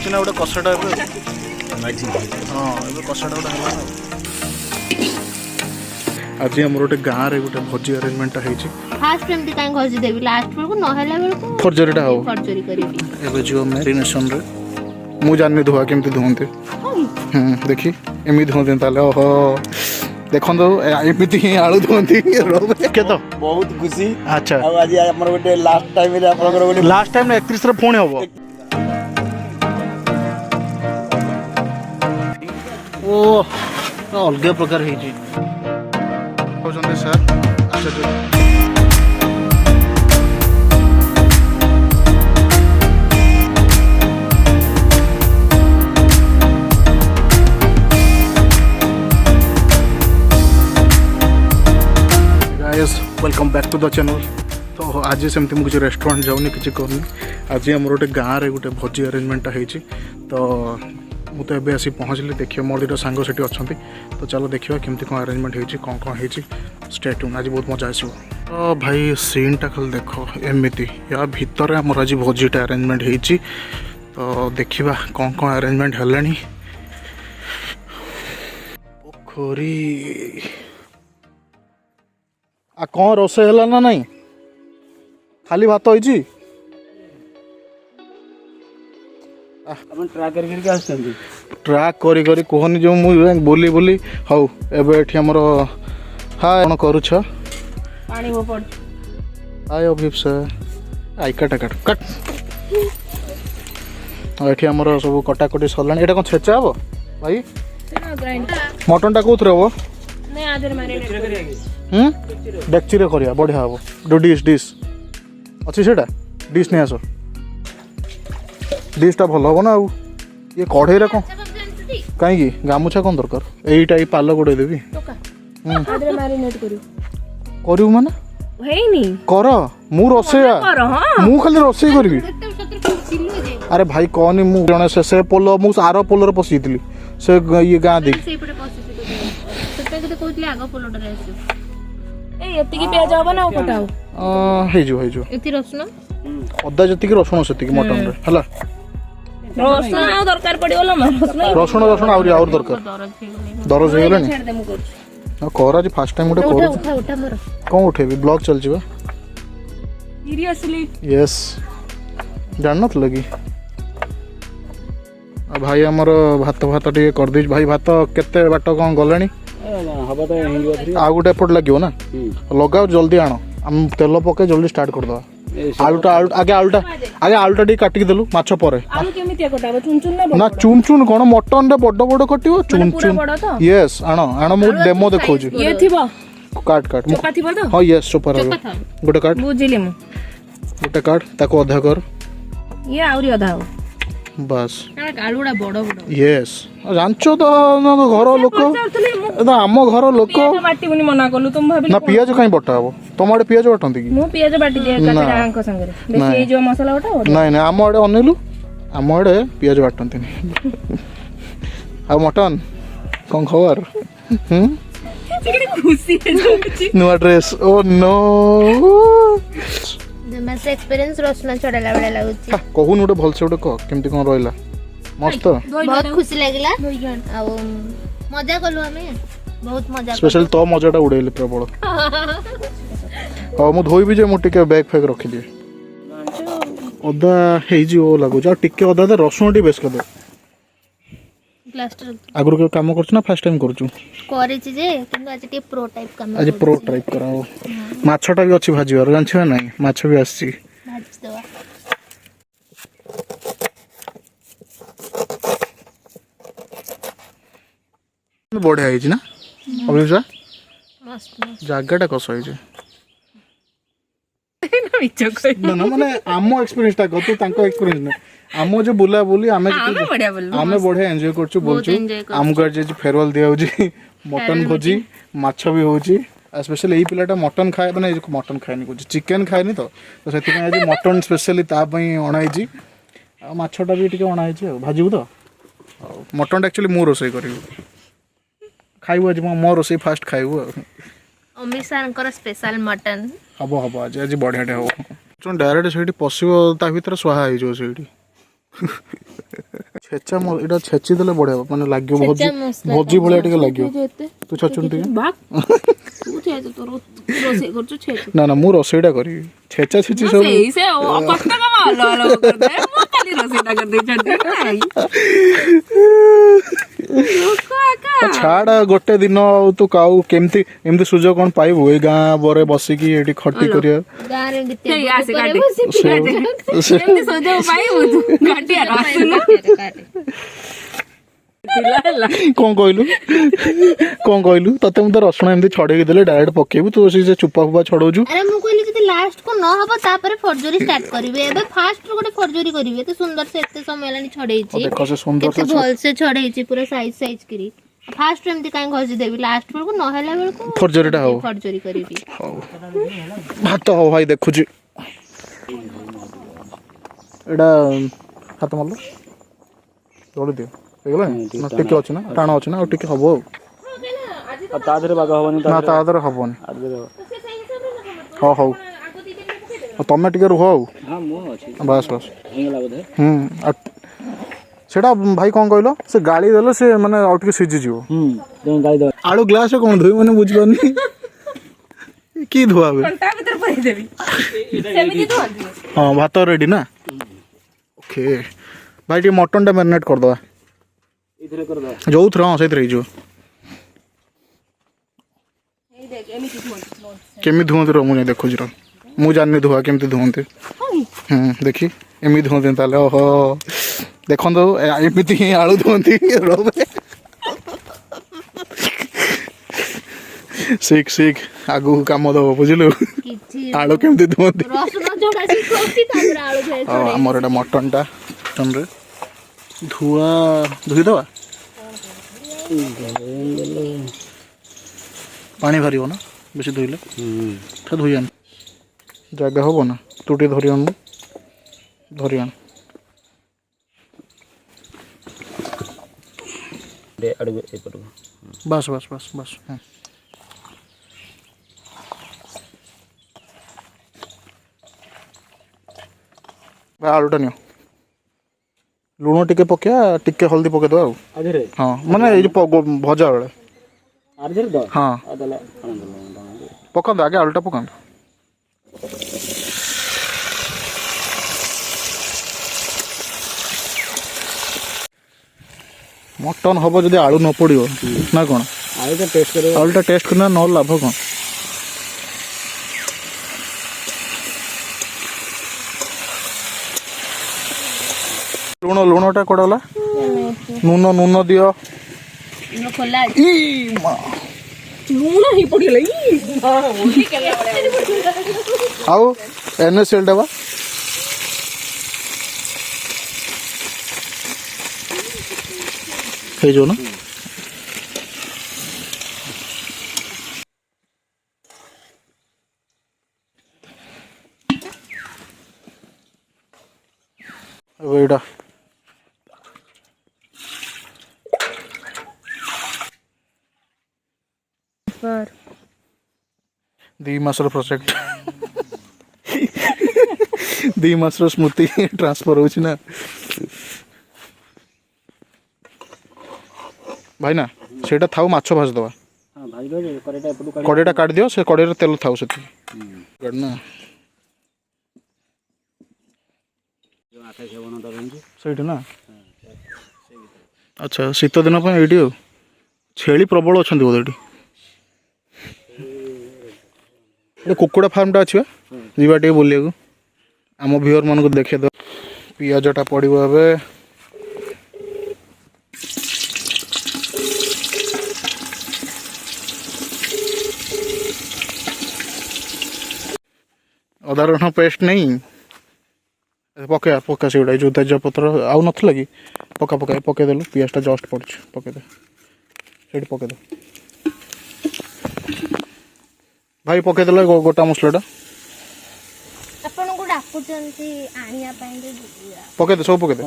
होची ना गोटे कषाटा हाँ ए कषाटा गोटे है आज आम गोटे गाँव में गोटे भोजी अरेंजमेंट होती फास्ट एमती काई खोजी देबी लास्ट बेलको नहला बेलको फर्जरीटा हो फर्जरी करिबी एबे जो मैरिनेशन रे मु जाननी धुआ केमती धुंते देखी एमती धुंते ताले ओहो देखो तो एमती ही आलू धुंती के तो बहुत खुशी। अच्छा आज हमर गोटे लास्ट टाइम रे आपनकर गोटे लास्ट टाइम 31 रे पुणी हबो ओ अलग प्रकार हेजी कहते सर अच्छा welcome back to the channel. तो आज सेमती मुझे किसी रेस्टोरेंट जाऊनी किसी करनी आज आम गोटे गाँव में गोटे भोजी अरेंजमेंट होती तो मुझे एवं आसी पहुँचली देखिए मोर दुटा सांग से अच्छा तो चलो देखिए केमती कौन अरेंजमेंट होती कौन कौन होती स्टे ट्यून आज बहुत मजा आसो। तो भाई सीनटा खाली देख एमती या भितर आमर आज भोजीटा अरेंजमेंट होती तो देखा कौन कौन अरेंजमेंट है पोखरी आ कौन रोसे है ना नहीं खाली भात होइची ट्राक करके आछथि ट्राक करी करी कहनी जो मु बोली बोली हौ एबे एठी हमर हाय कोन करू छ पानी वो पड़ आय अभिप से आई कट कट कट एठी हमर सब कटा कटी सरलानी एटा कोन छेचा हबो भाई ग्राइंड मटन टा कोथरे हबो नहीं आधर मैरिनेट डेक्ची रे करिया बढ़िया हबो दो डिश अच्छी सेटा डिश नहीं आस डिशटा भल हम ना आउ ये कढ़ई रे कौन कहीं गामुछा कौन दरकार यहीटा पाल गोड़े देवी करू माने कर मु रोसैया मु खाली रोसई करबी अरे भाई कहनी मु जने से पोल मु आर पोलर पसीतली से ये गाँ दे अदा जी रसुण से मटन रे हला रसुण रसुण आउरी आउर दरकार दरज हो गलानी कर आज फास्ट टाइम गोटे कर कौन उठेबी ब्लॉग चल जीवा यस जान नथ लगी भाई हमर भात भात टे कर दे भाई भात केते बाट कौन गलानी आ गोटे एपट लगे ना लगाओ जल्दी आण हम तेल पके जल्दी स्टार्ट कर दवा आलूटा आगे आलूटा टी काटिक देलु माछ परे ना चुन चुन कोन मटन रे बड़ बड़ कटियो चुन चुन यस आण आण मु डेमो देखौ छी ये थिबो काट काट चोपा थिबो तो हां यस सुपर गोटे काट बुझिली मु गोटे काट ताको आधा कर ये आउरी आधा हो बस आलूड़ा बड़ बड़ यस जानचो तो घर लोक आम घर लोक बाटी मना कलु तुम भाबी ना पियाज कहीं बटा हबो तुम आड़े पियाज बाटंती कि मु पियाज बाटी दे काटरांक संगे देखि ए जो मसाला बटा नहीं नहीं आम आड़े अनेलु आम आड़े पियाज बाटंती नहीं आ मटन कौन खबर खुशी है नुआ ड्रेस ओ नो जमासे एक्सपीरियंस रसना चढ़ाला बेला लागुची कहून गोटे भलसे गोटे कह केमती कौन रहिला मस्त बहुत खुशी लागला आ मजा कलु हमें बहुत मजा स्पेशल तो मजाटा उड़ेले प्रबल हां मु धोई भी जे मु टिके बैग फेक रखि दिए अदा हेई जी ओ लागु जा टिके अदा दे रसुण टी बेस कर दे प्लास्टर आगुर के काम करछु ना फर्स्ट टाइम करछु करे छी जे किंतु आज टे प्रो टाइप काम आज प्रो टाइप कराओ माछटा भी अछि भाजीवार जान छ ना माछ भी आछि भाजी देवा बढ़िया है ना अभिषा मस्त जगटा कस है ना ना माने आम एक्सपीरियंस टा तू तांको एक्सपीरियंस ना आम जो बुला बुली आमे बढ़िया एंजॉय करछु बोलछु आमको आज फेयरवेल दिया होजी मटन भोजी माछ भी होजी स्पेशली एई पिलाटा मटन खाए माने मटन खाएनी कुछ चिकन खाएनी तो सेति आज मटन स्पेशली ता पई अणाई जी आ माछटा भी टिके अणाई छी भाजीबु तो मटन एक्चुअली मु रोसई करिवु खाइबु आज मो रोसई फास्ट खाइबु अमित सर स्पेशल मटन हम हम आज आज बढ़िया हम डायरेक्ट से पशु ता भर स्वाहा हो ଛେଚା ଏଇଟା ଛେଚି ଦେଲେ ବଢିଆ ମାନେ ଲାଗିବ ଭୋଜି ଭଳିଆ ଟିକେ ଲାଗିବ ତୁ ଛେଚୁନି ଟିକେ ନା ନା ମୁଁ ରୋଷେଇଟା କରିବି ଛେଚା ଛେଚି ସବୁ ଛାଡ ଗୋଟେ ଦିନ ଆଉ ତୁ କାଉ କେମିତି ଏମିତି ସୁଯୋଗ କଣ ପାଇବୁ ଏଇ ଗାଁ ବରେ ବସିକି ଏଠି ଖଟି କରିବା କଣ କହିଲୁ ତତେ ମୁଁ ତ ରସୁଣ ଏମିତି ଛଡେଇକି ଦେଲେ ଡାଇରେକ୍ଟ ପକେଇବୁ ତୁ ସେ ଚୁପା ଫୁପା ଛଡଉଛୁ ଆରେ ମୁଁ କହିଲି ଯଦି ଲାଷ୍ଟ କୁ ନ ହବ ତାପରେ ଫର୍ଜରୀ ଷ୍ଟାର୍ଟ କରିବେ ଏବେ ଫାଷ୍ଟ ରୁ ଗୋଟେ ଫର୍ଜରୀ କରିବେ ଏତେ ସୁନ୍ଦର ସେ ଏତେ ସମୟ ହେଲାଣି ଛଡେଇଛି କେତେ ଭଲସେ ଛଡେଇଛି ପୁରା ସାଇଜ କିରି ଫାଷ୍ଟ ରୁ ଏମିତି କାଇଁ ଘଷି ଦେବି ଲାଷ୍ଟ ବେଳକୁ ନ ହେଲା ବେଳକୁ ଫର୍ଜରୀଟା ହବ ଫର୍ଜରୀ କରିବି ହଉ ଭାତ ହଉ ଭାଇ ଦେଖୁଛି ଏଇଟା ହାତ ମାରିଲ ଜଳି ଦିଅ ହେଇଗଲାଣି ଟିକେ ଅଛି ନା ଟାଣ ଅଛି ନା ଆଉ ଟିକେ ହବ ଆଉ ତା ଦେହରେ ବାଗ ହବନି ନା ତା ଦେହରେ ହବନି ହଉ ତମେ ଟିକେ ରୁହ ଆଉ ବାସ୍ ସେଟା ଭାଇ କଣ କହିଲ ସେ ଗାଳି ଦେଲେ ସେ ମାନେ ଆଉ ଟିକେ ସିଝିଯିବ ଆଳୁ ଗ୍ଲାସ କଣ ଧୋଇ ମାନେ ବୁଝିପାରୁନି କି ଧୁଆ ହୁଏ ହଁ ଭାତ ରେଡି ନା ଓକେ ଭାଇ ଟିକେ ମଟନ ଟା ମ୍ୟାରିନେଟ୍ କରିଦବା ଯୋଉଥିରେ ହଁ ସେଇଥିରେ ହେଇଯିବ କେମିତି ଧୁଅନ୍ତି ର ମୁଁ ଯାଇ ଦେଖୁଛି ର ମୁଁ ଜାଣିନି ଧୁଆ କେମିତି ଧୁଅନ୍ତି ଦେଖି ଏମିତି ଧୁଅନ୍ତି ତାହେଲେ ଓହୋ ଦେଖନ୍ତୁ ଏମିତି ହିଁ ଆଳୁ ଧୁଅନ୍ତି ଶିଖ ଆଗକୁ କାମ ଦବ ବୁଝିଲୁ ଆଳୁ କେମିତି ଧୁଅନ୍ତି ଆମର ଏଇଟା ମଟନଟା ମଟନରେ ଧୋଇଦବା ପାଣି ବାହାରିବ ନା ବେଶୀ ଧୋଇଲେ ଧୋଇ ଆଣ ଜାଗା ହବ ନା ତୁ ଟିକେ ଧରି ଆଣୁ ବାସ୍ ଆଳୁଟା ନିଅ ଲୁଣ ଟିକେ ପକେଇବା ଟିକେ ହଳଦୀ ପକେଇଦବା ଆଉ ହଁ ମାନେ ଏଇ ଯୋଉ ଭଜା ବେଳେ ହଁ ପକାନ୍ତୁ ଆଗେ ଆଳୁଟା ପକାନ୍ତୁ ମଟନ ହବ ଯଦି ଆଳୁ ନ ପଡ଼ିବ ନା କ'ଣ ଆଳୁଟା ଟେଷ୍ଟ କରିବା ନ ଲାଭ କ'ଣ ଲୁଣଟା କୁଆଡ଼େ ଗଲା ନୁନ ଦିଅ ଆଉ NaCl ଟା ବା ହେଇଯିବ ନା ଏଇଟା 2 ମାସର ପ୍ରୋଜେକ୍ଟ 2 ମାସର ସ୍ମୃତି ଟ୍ରାନ୍ସଫର ହଉଛି ନା ଭାଇ ନା ସେଇଟା ଥାଉ ମାଛ ଭାଜିଦେବା କଡ଼େଇଟା କାଢ଼ିଦିଅ ସେ କଡ଼େଇରେ ତେଲ ଥାଉ ସେତିକି ନା ସେଇଠି ନା ଆଚ୍ଛା ଶୀତ ଦିନ ପାଇଁ ଏଇଠି ଆଉ ଛେଳି ପ୍ରବଳ ଅଛନ୍ତି ବୋଧେ ଏଠି କୁକୁଡ଼ା ଫାର୍ମଟା ଅଛି ବା ଯିବା ଟିକେ ବୁଲିବାକୁ ଆମ ଭିଉଅର୍ ମାନଙ୍କୁ ଦେଖେଇଦେବା ପିଆଜଟା ପଡ଼ିବ ଏବେ ଅଦା ରସୁଣ ପେଷ୍ଟ ନେଇ ପକା ସେଗୁଡ଼ା ଯେଉଁ ତେଜପତ୍ର ଆଉ ନଥିଲା କି ପକେଇଦେଲୁ ପିଆଜଟା ଜଷ୍ଟ ପଡ଼ୁଛି ପକେଇଦେ ସେଇଠି ପକେଇଦେ ଭାଇ ପକେଇଦେଲେ ଗୋଟା ମସଲାଟା ଆପଣଙ୍କୁ ଡାକୁଛନ୍ତି ଆଣିବା ପାଇଁ ପକେଇଦେ ସବୁ ପକେଇଦେ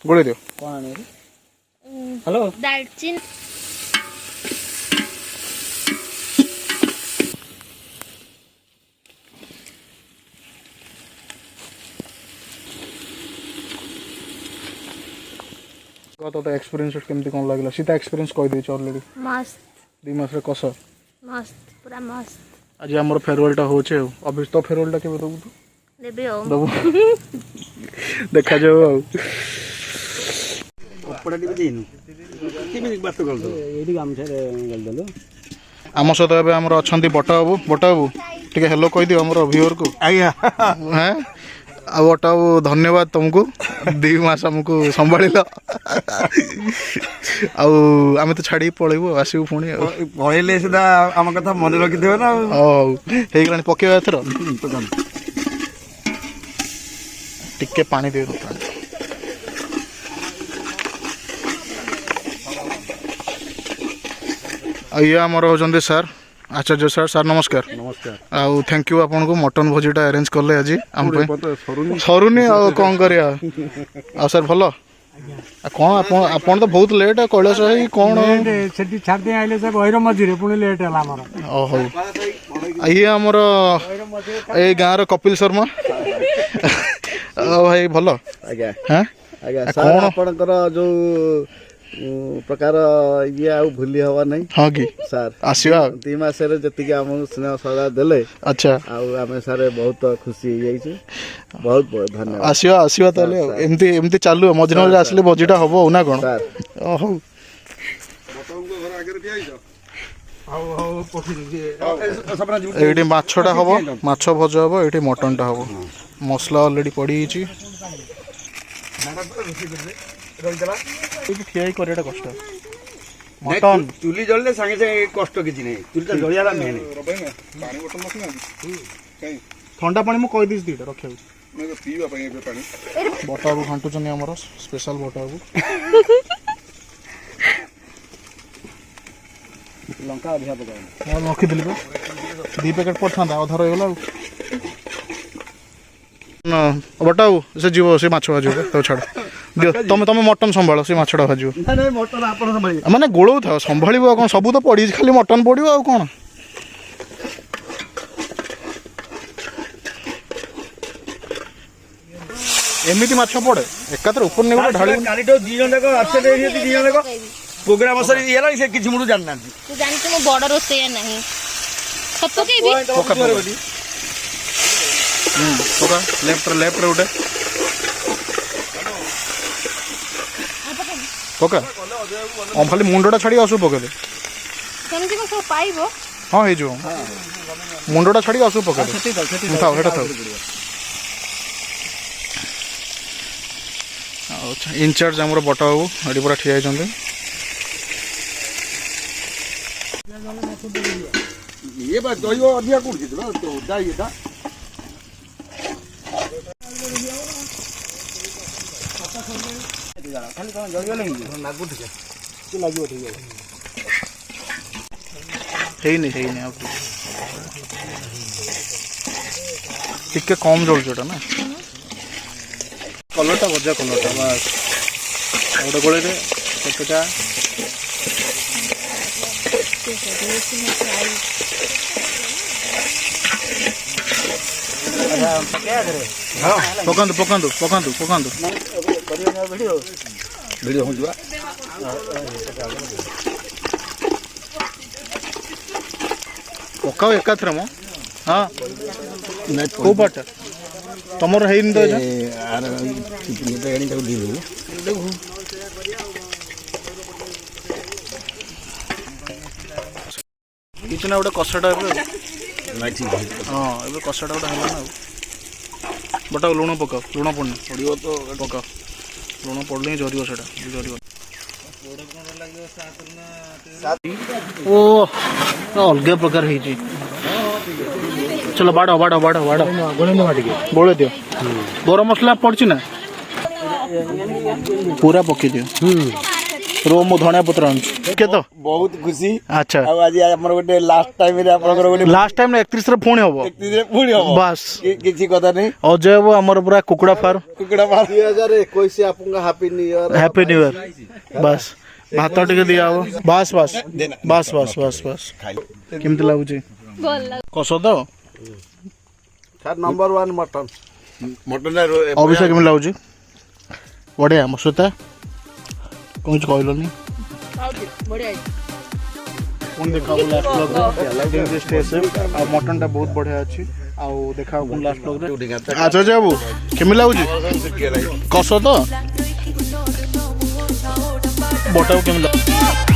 ଗୋଳେଇ ଦିଅ ହ୍ୟାଲୋ ଡାଲଚିନି तो एक्सपीरियंस केमती कोन लागला सीता एक्सपीरियंस कहि दै छ ऑलरेडी मस्त 2 मास रे कस मस्त पूरा मस्त आज हमर फेयरवेल टा होचे अभी तो फेयरवेल टा केबे दबु तू देबे हो दबु देखा जाओ कपड़ा टिके देनु केमे बात कर दो एडी काम छे गल दलो आम सहित ए आमर अच्छा बटा बाबू टे हेलो कह दियो आम व्यूअर को आज्ञा हाँ आ बटा बाबू धन्यवाद तुमको 2 मास आमको संभाल आम तो छाड़ी पलैबू आसबू पुणी पळेले सुदा आम कथा मन रखि देबे ना हो पकेवा एथर टिके पानी दे ये आमर होचंदी सर आचार्य सर सर नमस्कार नमस्कार आउ थैंक यू आपन को मटन भोजीटा अरेंज करले आज हम पे सरुनी आ कोन करिया आ सर भलो कौन आपन तो बहुत लेट कैलाश भाई कौन सेठी छाड़ दे आइले सब भैरव मझिरे पुणी लेट हला हमर ओहो ये हमर ए गाँव रो कपिल शर्मा भाई भलो आज्ञा हां आज्ञा सर आपनकर जो प्रकार ये आ भूली हवा नहीं हां की सर आसीवा 2 मास रे जति के हम स्नेह सदा देले अच्छा आ हमें सर बहुत खुशी हो जाई बहुत बहुत धन्यवाद आसीवा ताले एमती एमती चालू मझे मझे आसले भोजीटा हबो ना कोन सर ओहो एटी माछटा हबो माछ भजा हबो एटी मटनटा हबो मसला ऑलरेडी पड़ी छि ठिया करियाटा कष्ट मटन चुली जलले संगे संगे कष्ट किछि नै चुलीटा जलियाला मेन ठंडा पानी मु कहि दिस दीटा रखियो बटा बाबू घाटू चनी हमर स्पेशल बटा बाबू लंका अधिया पकाय मैं रखी दिली 2 पैकेट पड़ता अधा रहीगला ना बटा बाबू से जीव से माछ भाजो तो छाड़ दियो तुम तुम मटन संभाल से माछड़ा भाजो ना ना मटन आपन संभाली माने गोळौ था संभाळिबो कोन सब तो पड़ी खाली मटन पड़िबो आ कोन एमिति माछ पड़े एकातर ऊपर ने ढाली काली तो 2 जन को अपसेट हे 2 जन को प्रोग्राम सरी येला से किछि मुडू जानना तू जानते मो बड़ रोसैया नहीं सतो के भी पोका लेफ्ट रे उठे पोका हम खाली मुंडटा छाड़ी आसु पके दे केमति को सब पाइबो हां हे जो मुंडटा छाड़ी आसु पके दे थाओ हेटा थाओ अच्छा इंचार्ज हमर बटा बाबू अडी पूरा ठिया जंदे ये बात दइयो अधिया कोन किदला तो दाई एटा खाली कोन जइयो नहीं लागु ठीक है कि लागियो ठीक है नहीं अब टिके कम जल जोटा ना कलरटा भजा कलरटा बस गोटे गोले दे केतेटा पकांदु पकांदु पकांदु पकांदु वीडियो हो जुआ पकाओ एकाथर मो हाँ को बाट तमर हेइन तो यार ये तो गाड़ी तक दी देखो किचना गोटे कषाटा हाँ ए कषाटा गोटे है ना बटा लुण पकाओ लुण पड़ना पड़ो तो पकाओ लुण पड़ले जरियो से जरियो ओ अलग प्रकार है चलो बाड़ बाड़ बाड़ बाड़ गोले दियो गरम मसला पड़ी ना पूरा पकई दियो रो मो धनिया पत्र के तो बहुत खुशी अच्छा आज हमर गोटे लास्ट टाइम रे आपनकर गोटे लास्ट टाइम 31 रे पुणी हबो 31 रे पुणी हबो बस किछि कथा नहीं अजय वो हमर पूरा कुकुड़ा फार्म 2021 से आपका हैप्पी न्यू ईयर बस भात टिके दिया हो बस बस बस बस बस बस केमति लागुची कस तो सर नंबर 1 मटन मटन अभिषेक केमति लागुची बढ़िया मसुता कुछ कहलनी पुणी देखा लास्ट ब्लॉग रे स्टे सेफ आ मटन टा बहुत बढ़िया अछि आ देखा लास्ट ब्लॉग रे अच्छा जाबू केमी लागुची कस तो बटाऊ केमी